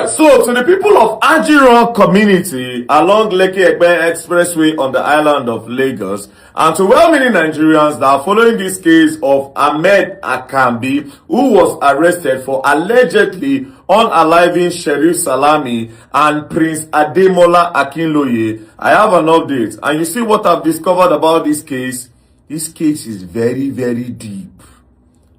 Alright, so to the people of Ajiron community along Lekki Egbe Expressway on the island of Lagos, and to well-meaning Nigerians that are following this case of Ahmed Akambi, who was arrested for allegedly unaliving Sheriff Salami and Prince Ademola Akinloye, I have an update. And you see what I've discovered about this case? This case is very, very deep.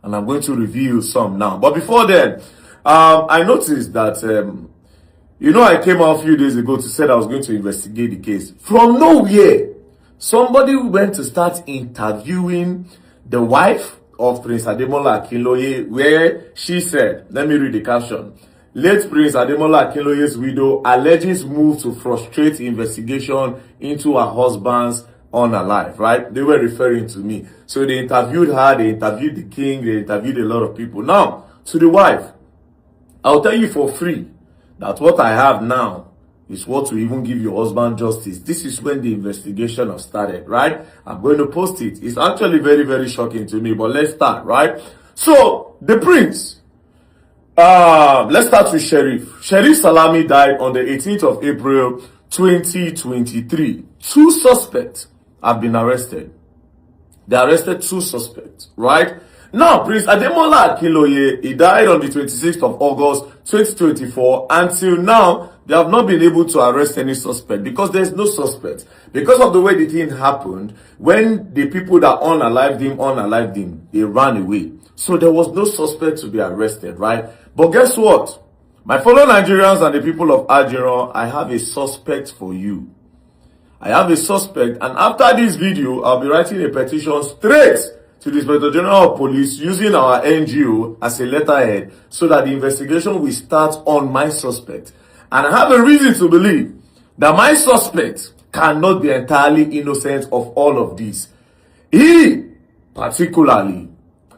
And I'm going to reveal some now. But before then, I noticed that, I came out a few days ago to say I was going to investigate the case. From nowhere, somebody went to start interviewing the wife of Prince Ademola Akinloye, where she said, let me read the caption. Late Prince Ademola Akinloye's widow alleges move to frustrate investigation into her husband's unalive, right? They were referring to me. So they interviewed her, they interviewed the king, they interviewed a lot of people. Now, to the wife, I'll tell you for free that what I have now is what will even give your husband justice. This is when the investigation has started, right? I'm going to post it. It's actually very, very shocking to me, but let's start, right? So, the prince, let's start with Sheriff. Sheriff Salami died on the 18th of April, 2023. 2 suspects have been arrested. They arrested 2 suspects, right? Now, Prince Ademola Akinloye, he died on the 26th of August, 2024. Until now, they have not been able to arrest any suspect because there's no suspect. Because of the way the thing happened, when the people that unalived him, they ran away. So there was no suspect to be arrested, right? But guess what? My fellow Nigerians and the people of Ajiron, I have a suspect for you. I have a suspect, and after this video, I'll be writing a petition straight to the Inspector General of Police using our NGO as a letterhead so that the investigation will start on my suspect. And I have a reason to believe that my suspect cannot be entirely innocent of all of this. He, particularly,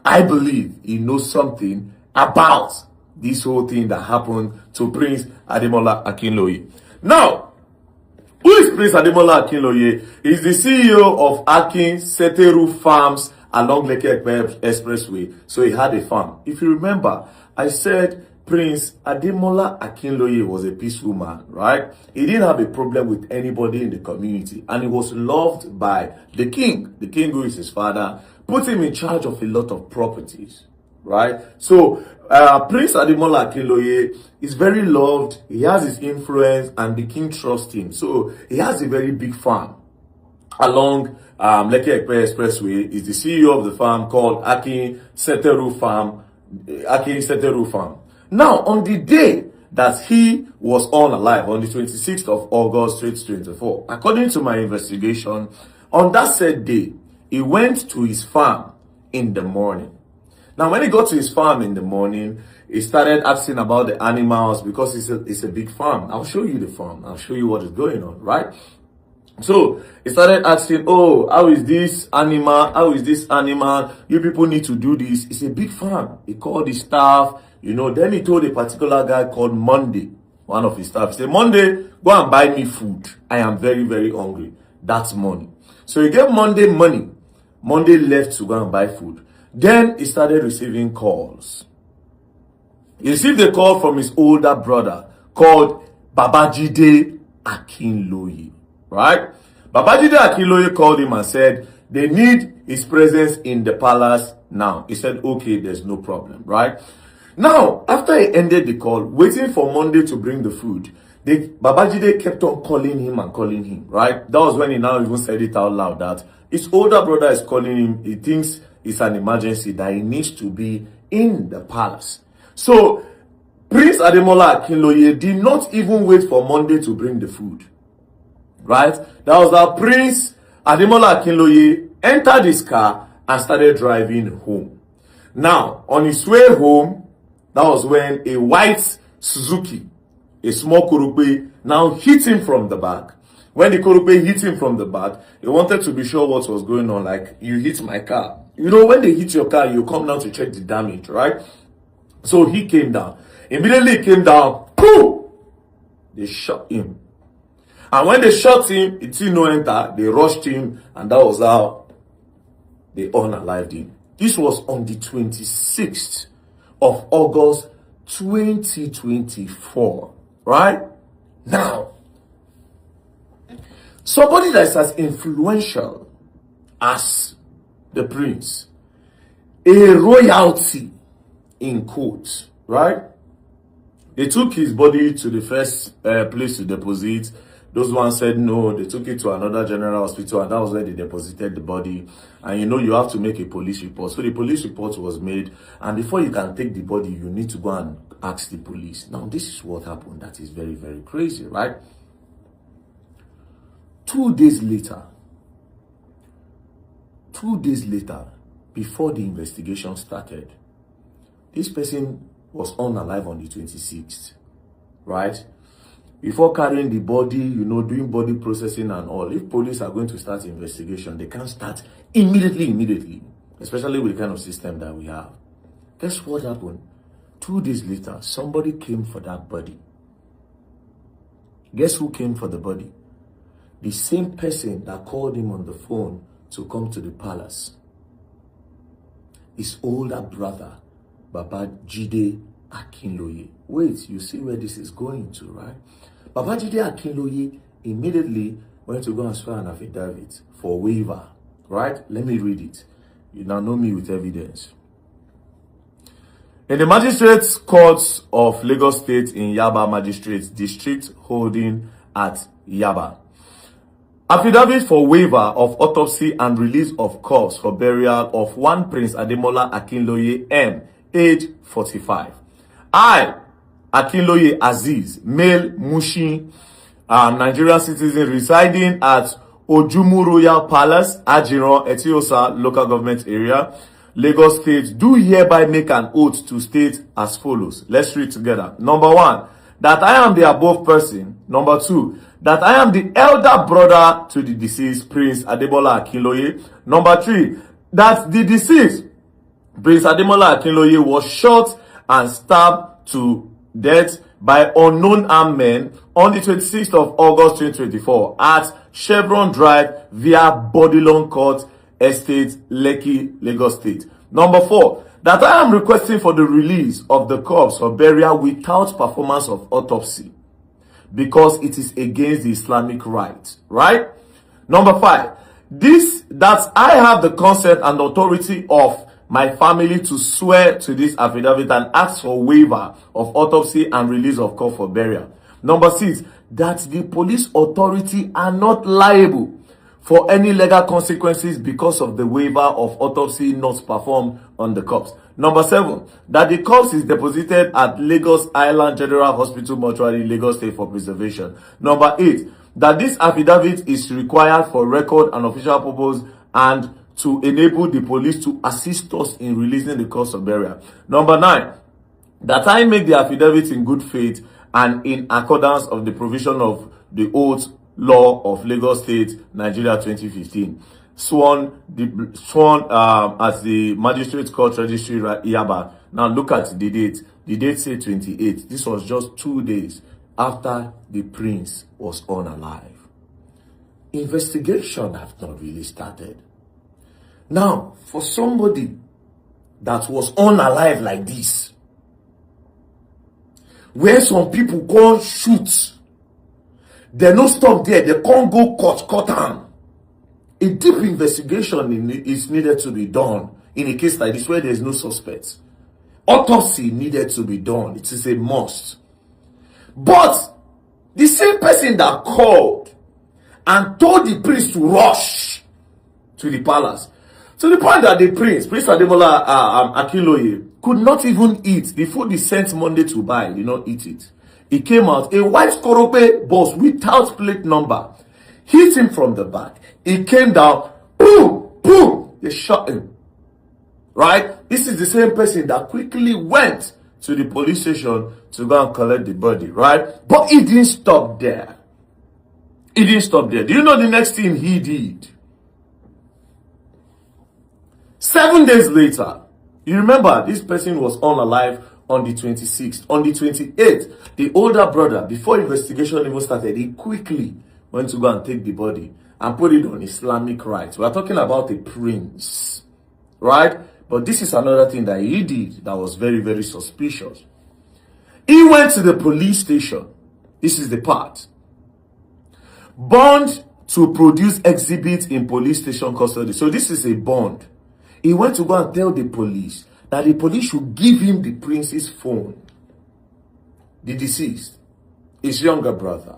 I believe he knows something about this whole thing that happened to Prince Ademola Akinloye. Now, who is Prince Ademola Akinloye? He's the CEO of Akin Seteru Farms along Lekki Egbe Expressway. So he had a farm. If you remember, I said Prince Ademola Akinloye was a peaceful man, right? He didn't have a problem with anybody in the community. And he was loved by the king. The king, who is his father, put him in charge of a lot of properties, right? So Prince Ademola Akinloye is very loved. He has his influence and the king trusts him. So he has a very big farm along Lekki Egbe Expressway. Is the CEO of the farm called Akin Seteru Farm. Akin Seteru Farm. Now, on the day that he was unalive, on the 26th of August 2024, according to my investigation, on that said day, he went to his farm in the morning. Now, when he got to his farm in the morning, he started asking about the animals because it's a big farm. I'll show you the farm. I'll show you what is going on, right? So he started asking, oh, how is this animal? How is this animal? You people need to do this. It's a big farm. He called his staff, then he told a particular guy called Monday, one of his staff. He said, Monday, go and buy me food. I am very, very hungry. That's money. So he gave Monday money. Monday left to go and buy food. Then he started receiving calls. He received a call from his older brother called Babajide Akinloye, right? Babajide Akinloye called him and said, they need his presence in the palace now. He said, okay, there's no problem, right? Now, after he ended the call, waiting for Monday to bring the food, Babajide kept on calling him, right? That was when he now even said it out loud that his older brother is calling him. He thinks it's an emergency, that he needs to be in the palace. So, Prince Ademola Akinloye did not even wait for Monday to bring the food, right? That was how Prince Ademola Akinloye entered his car and started driving home. Now, on his way home, that was when a white Suzuki, a small Kurupe, now hit him from the back. When the Kurupe hit him from the back, he wanted to be sure what was going on. Like, you hit my car. When they hit your car, you come down to check the damage, right? So he came down. Immediately he came down, poof! They shot him. And when they shot him, it didn't no enter. They rushed him, and that was how they unalived him. This was on the 26th of August 2024. right? Now, somebody that is as influential as the prince, a royalty in quotes, right? They took his body to the first place to deposit. Those ones said no. They took it to another general hospital, and that was where they deposited the body. And you have to make a police report. So the police report was made, and before you can take the body, you need to go and ask the police. Now, this is what happened. That is very, very crazy, right? 2 days later, before the investigation started, this person was unalive on the 26th, right? Before carrying the body, doing body processing and all. If police are going to start investigation, they can't start immediately, especially with the kind of system that we have. Guess what happened? 2 days later, somebody came for that body. Guess who came for the body? The same person that called him on the phone to come to the palace. His older brother, Babajide Akinloye. Wait, you see where this is going to, right? Babajide Akinloye immediately went to go and swear an affidavit for waiver, right? Let me read it. You now know me with evidence. In the Magistrates Courts of Lagos State in Yaba Magistrates District holding at Yaba, affidavit for waiver of autopsy and release of corpse for burial of one Prince Ademola Akinloye M, age 45. I, Akinloye Aziz, male Mushin, Nigerian citizen residing at Ojumu Royal Palace, Ajiran, Etiosa local government area, Lagos State, do hereby make an oath to state as follows. Let's read together. Number 1, that I am the above person. Number 2, that I am the elder brother to the deceased Prince Ademola Akinloye. Number 3, that the deceased Prince Ademola Akinloye was shot and stabbed to death by unknown armed men on the 26th of August 2024 at Chevron Drive via Bodilon Court Estate, Lekki, Lagos State. Number 4, that I am requesting for the release of the corpse for burial without performance of autopsy because it is against the Islamic rite, right? Number 5, that I have the consent and authority of my family to swear to this affidavit and ask for waiver of autopsy and release of corpse for burial. Number 6, that the police authority are not liable for any legal consequences because of the waiver of autopsy not performed on the corpse. Number 7, that the corpse is deposited at Lagos Island General Hospital Mortuary, Lagos State for preservation. Number 8, that this affidavit is required for record and official purpose and to enable the police to assist us in releasing the corpse of burial. Number 9, that I make the affidavit in good faith and in accordance of the provision of the oath law of Lagos State, Nigeria 2015, sworn as the Magistrate Court Registry Yaba. Now look at the date. The date said 28. This was just 2 days after the prince was unalive. Investigation have not really started. Now, for somebody that was unalive like this, where some people can't shoot, they no stop there, they can't go cut down. A deep investigation is needed to be done in a case like this where there is no suspect. Autopsy needed to be done. It is a must. But the same person that called and told the priest to rush to the palace, to the point that the Prince Ademola Akinloye, could not even eat the food he sent Monday to buy. He did not eat it. He came out, a white Korope bus without plate number hit him from the back. He came down, boom, boom, they shot him. Right? This is the same person that quickly went to the police station to go and collect the body, right? But he didn't stop there. He didn't stop there. Do you know the next thing he did? 7 days later, you remember this person was unalive on the 26th. On the 28th, the older brother, before investigation even started, he quickly went to go and take the body and put it on Islamic rites. We are talking about a prince, right? But this is another thing that he did that was very, very suspicious. He went to the police station This is the part. Bond to produce exhibits in police station custody. So this is a bond. He went to go and tell the police that the police should give him the prince's phone. The deceased, his younger brother,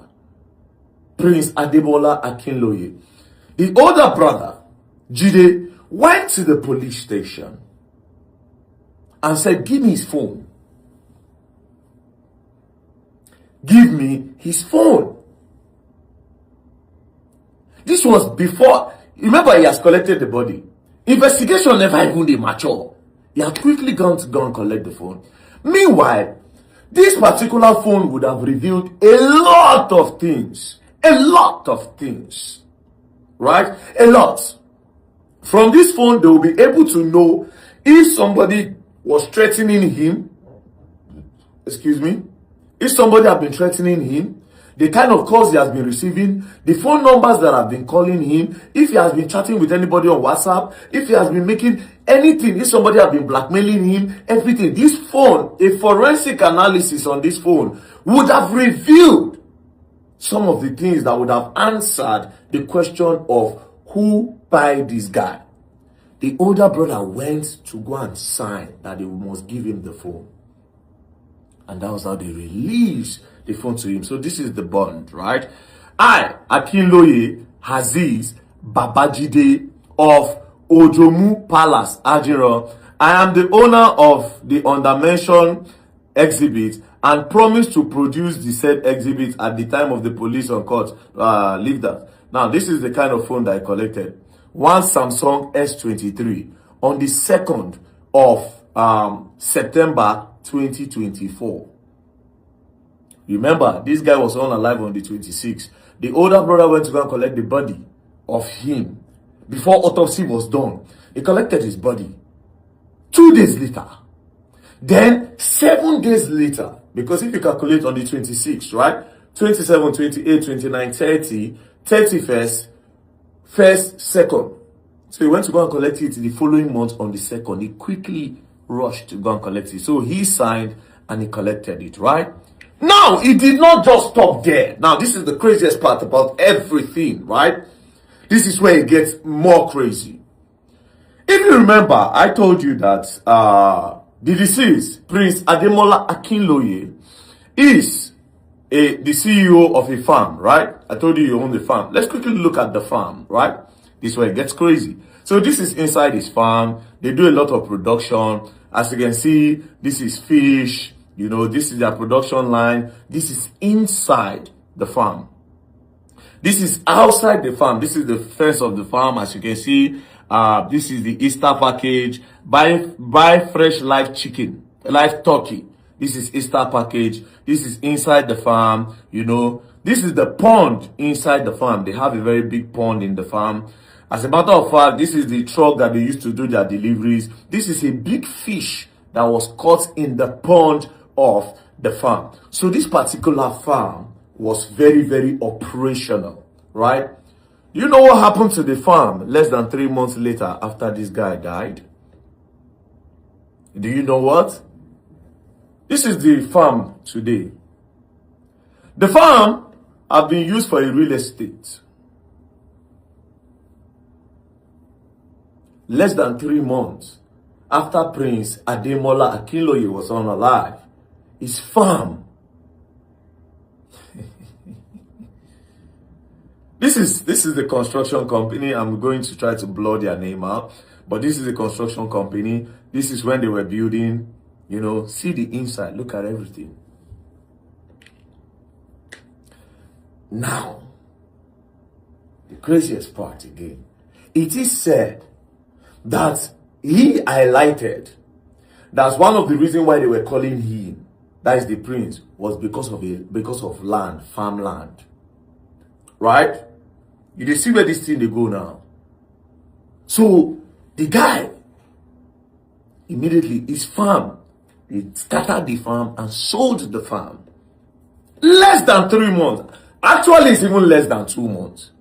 Prince Adebola Akinloye. The older brother, Jide, went to the police station and said, give me his phone. Give me his phone. This was before, remember he has collected the body. Investigation never even dey mature. He had quickly gone to go and collect the phone. Meanwhile, this particular phone would have revealed a lot of things. A lot of things. Right? A lot. From this phone, they will be able to know if somebody was threatening him. Excuse me. If somebody had been threatening him, the kind of calls he has been receiving, the phone numbers that have been calling him, if he has been chatting with anybody on WhatsApp, if he has been making anything, if somebody has been blackmailing him, everything. This phone, a forensic analysis on this phone would have revealed some of the things that would have answered the question of who buy this guy. The older brother went to go and sign that they must give him the phone. And that was how they released the phone to him. So this is the bond, right? I, Akinloye Azeez Babajide of Ojomu Palace, Ajiro. I am the owner of the undermentioned exhibit and promise to produce the said exhibit at the time of the police on court. Leave that. Now, this is the kind of phone that I collected. One Samsung S23 on the 2nd of September 2024. Remember, this guy was unalive on the 26th. The older brother went to go and collect the body of him. Before autopsy was done, he collected his body. 2 days later. Then 7 days later, because if you calculate on the 26th, right? 27, 28, 29, 30, 31st, 1st, 2nd. So he went to go and collect it the following month on the 2nd. He quickly rushed to go and collect it. So he signed and he collected it, right? Now, it did not just stop there. Now, this is the craziest part about everything, right? This is where it gets more crazy. If you remember, I told you that the deceased, Prince Ademola Akinloye, is the CEO of a farm, right? I told you own the farm. Let's quickly look at the farm, right? This is where it gets crazy. So this is inside his farm. They do a lot of production. As you can see, this is fish. You know, this is their production line. This is inside the farm. This is outside the farm. This is the fence of the farm. As you can see, this is the Easter package. Buy fresh live chicken, live turkey. This is Easter package. This is inside the farm. You know, this is the pond inside the farm. They have a very big pond in the farm. As a matter of fact, this is the truck that they used to do their deliveries. This is a big fish that was caught in the pond of the farm. So this particular farm was very, very operational, right? You know what happened to the farm less than 3 months later after this guy died? Do you know what? This is the farm today. The farm have been used for a real estate. Less than 3 months after Prince Ademola Akinloye was unalive, his farm. This is the construction company. I'm going to try to blur their name out, but this is the construction company. This is when they were building. You know, see the inside. Look at everything. Now, the craziest part again. It is said that he highlighted that's one of the reasons why they were calling him, that is the prince, was because of land, farmland. Right? You see where this thing they go now. So the guy immediately, his farm, he scattered the farm and sold the farm. Less than 3 months. Actually, it's even less than 2 months.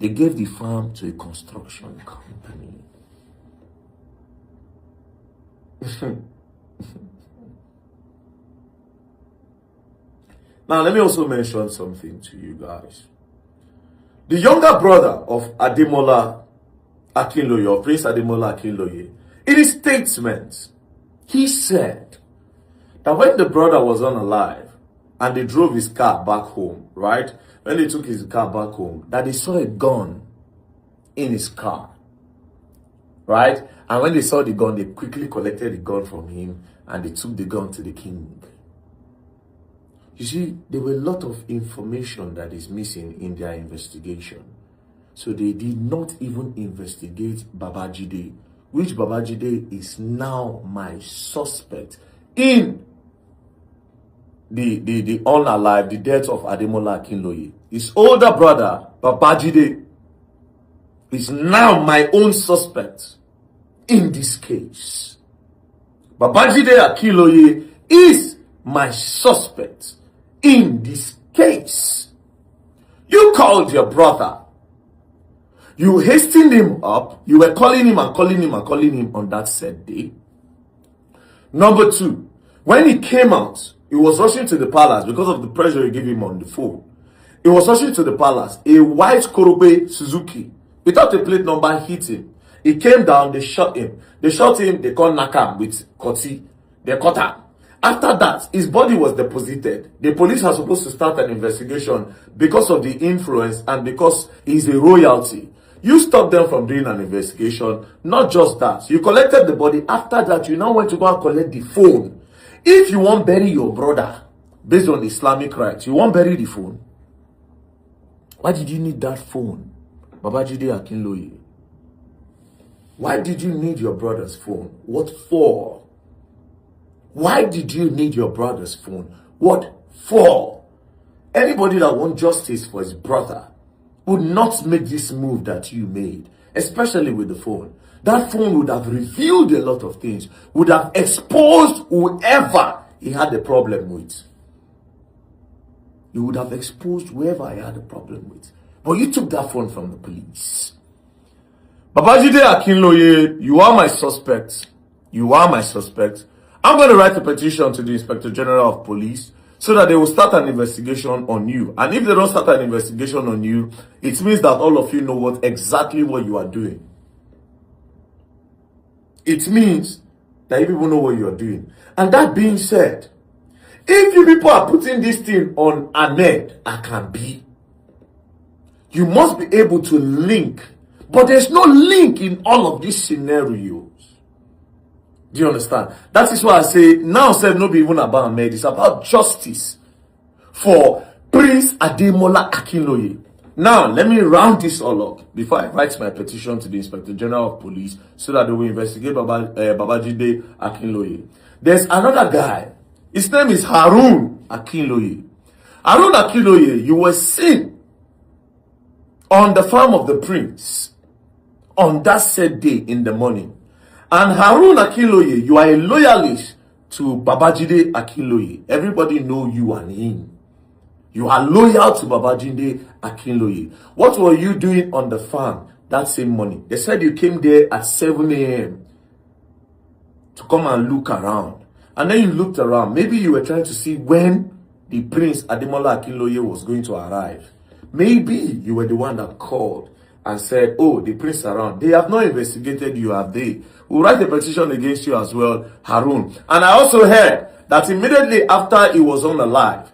They gave the farm to a construction company. Now, let me also mention something to you guys. The younger brother of Ademola Akinloye, or Prince Ademola Akinloye, in his statement, he said that when the brother was unalive and they drove his car back home, right? When they took his car back home, that they saw a gun in his car, right? And when they saw the gun, they quickly collected the gun from him and they took the gun to the king. You see, there were a lot of information that is missing in their investigation. So they did not even investigate Babajide, which Babajide is now my suspect in the unalive, the death of Ademola Akinloye. His older brother, Babajide, is now my own suspect in this case. Babajide Akinloye is my suspect in this case. You called your brother. You hastened him up. You were calling him and calling him and calling him on that said day. Number two, when he came out, he was rushing to the palace because of the pressure you gave him on the phone. He was rushing to the palace. A white Korobe Suzuki without a plate number hit him. He came down, they shot him. They shot him, they called Nakam with Koti. They caught him. After that, his body was deposited. The police are supposed to start an investigation because of the influence and because he's a royalty. You stopped them from doing an investigation. Not just that. You collected the body. After that, you now went to go and collect the phone. If you want to bury your brother, based on Islamic rights, you want to bury the phone. Why did you need that phone? Babajide Akinloye. Why did you need your brother's phone? What for? Why did you need your brother's phone? What for? Anybody that wants justice for his brother would not make this move that you made, especially with the phone. That phone would have revealed a lot of things, would have exposed whoever he had a problem with. You would have exposed whoever he had a problem with. But you took that phone from the police. Babajide Akinloye, you are my suspect. You are my suspect. I'm going to write a petition to the Inspector General of Police so that they will start an investigation on you. And if they don't start an investigation on you, it means that all of you know exactly what you are doing. It means that you people know what you are doing. And that being said, if you people are putting this thing on Ahmed Akambi, you must be able to link. But there's no link in all of these scenarios. Do you understand? That is why I say, now said not be even about Ahmed, it's about justice for Prince Ademola Akinloye. Now, let me round this all up before I write my petition to the Inspector General of Police so that they will investigate Babajide Akinloye. There's another guy. His name is Harun Akinloye. Harun Akinloye, you were seen on the farm of the prince on that said day in the morning. And Harun Akinloye, you are a loyalist to Babajide Akinloye. Everybody know you and him. You are loyal to Babajide Akinloye. What were you doing on the farm that same morning? They said you came there at 7 a.m. to come and look around. And then you looked around. Maybe you were trying to see when the Prince Ademola Akinloye was going to arrive. Maybe you were the one that called and said, oh, the prince around. They have not investigated you, have they? We'll write a petition against you as well, Harun. And I also heard that immediately after he was on alive,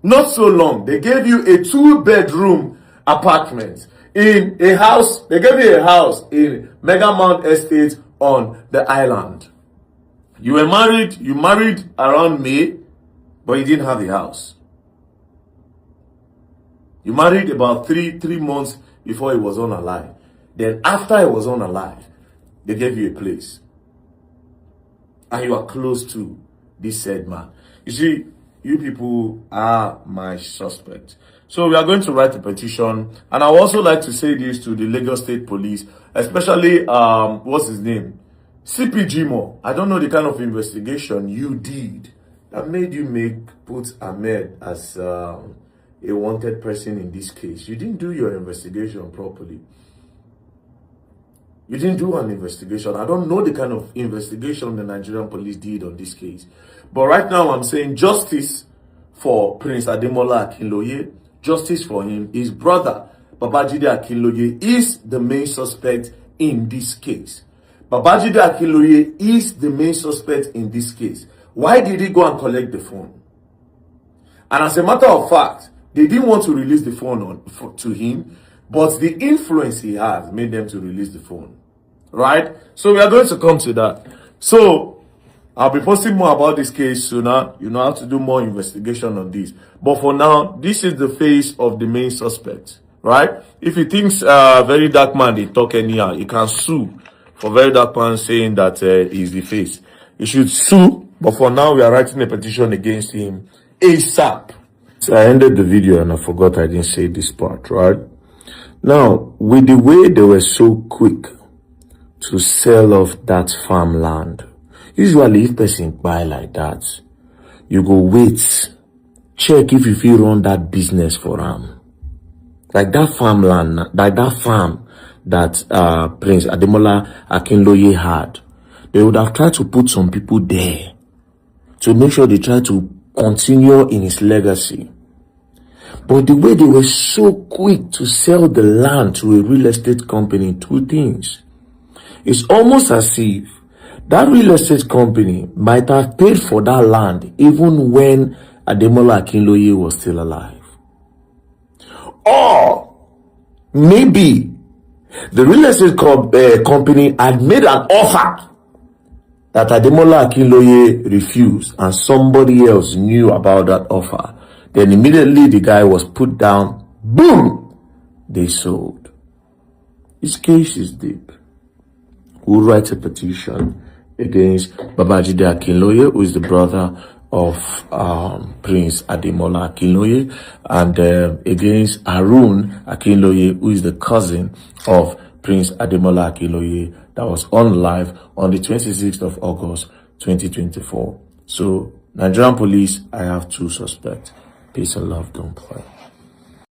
not so long, they gave you a 2-bedroom apartment in a house. They gave you a house in Mega Mount Estate on the island. You were married. You married around May, but you didn't have a house. You married about three months before he was on alive. Then after he was on alive, they gave you a place. And you are close to this said man. You see, you people are my suspect. So we are going to write a petition. And I would also like to say this to the Lagos State Police, especially, what's his name? CP Jimo. I don't know the kind of investigation you did that made you put Ahmed as a wanted person in this case. You didn't do your investigation properly. You didn't do an investigation. I don't know the kind of investigation the Nigerian police did on this case. But right now I'm saying justice for Prince Ademola Akinloye, justice for him. His brother, Babajide Akinloye, is the main suspect in this case. Babajide Akinloye is the main suspect in this case. Why did he go and collect the phone? And as a matter of fact, they didn't want to release the phone to him, but the influence he has made them to release the phone. Right? So we are going to come to that. So I'll be posting more about this case sooner. You know how to do more investigation on this. But for now, this is the face of the main suspect. Right? If he thinks Very Dark Man, they talk anyhow, he can sue for Very Dark Man saying that he's the face. He should sue, but for now, we are writing a petition against him ASAP. So I ended the video and I forgot I didn't say this part, right? Now, with the way they were so quick to sell off that farmland, usually if person buy like that, you go wait, check if you feel run that business for him. Like that farmland, like that farm that Prince Ademola Akinloye had, they would have tried to put some people there to make sure they try to continue in his legacy. But the way they were so quick to sell the land to a real estate company, two things. It's almost as if that real estate company might have paid for that land even when Ademola Akinloye was still alive. Or maybe the real estate company had made an offer that Ademola Akinloye refused, and somebody else knew about that offer. Then immediately the guy was put down. Boom! They sold. This case is deep. We'll write a petition against Babajide Akinloye, who is the brother of Prince Ademola Akinloye, and against Harun Akinloye, who is the cousin of Prince Ademola Akinloye, that was on live on the 26th of August 2024. So, Nigerian police, I have two suspects. Peace and love, don't play.